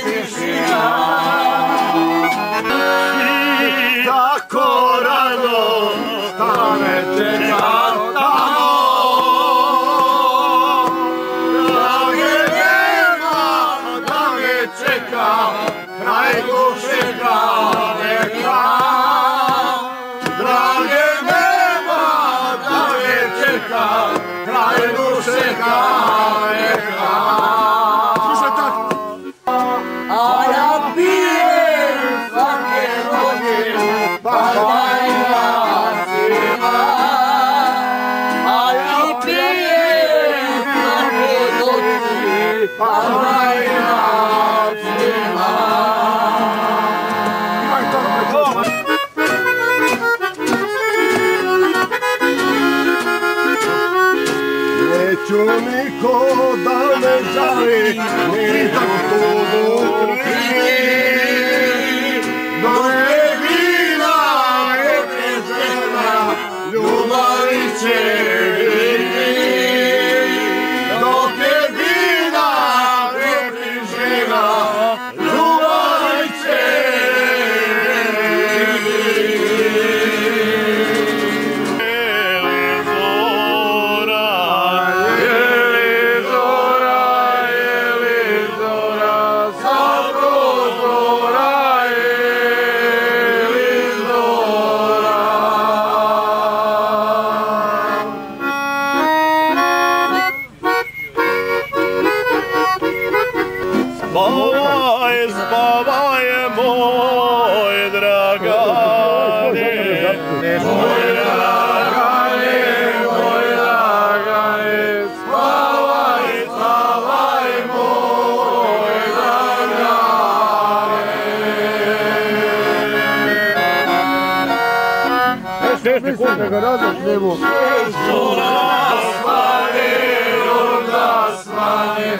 tišina. I tako rado da me čeka tamo. Drage nema da me čeka kraj duše daleka. Drage nema da me čeka kraj duše daleka. Slušaj tako. A ja pijem svake noći pa vajnacima. A ja pijem svake noći pa vajnacima. Neću niko da me žali, ni da tugu krije. Dok je vina ne prežena, ljubavi će biti. Dok je vina ne prežena, ljubavi će Spavaj moj dragane, moj dragane, moj dragane, spavaj, spavaj moj dragane. Šesti kod da ga radiš nebu. Onda svane,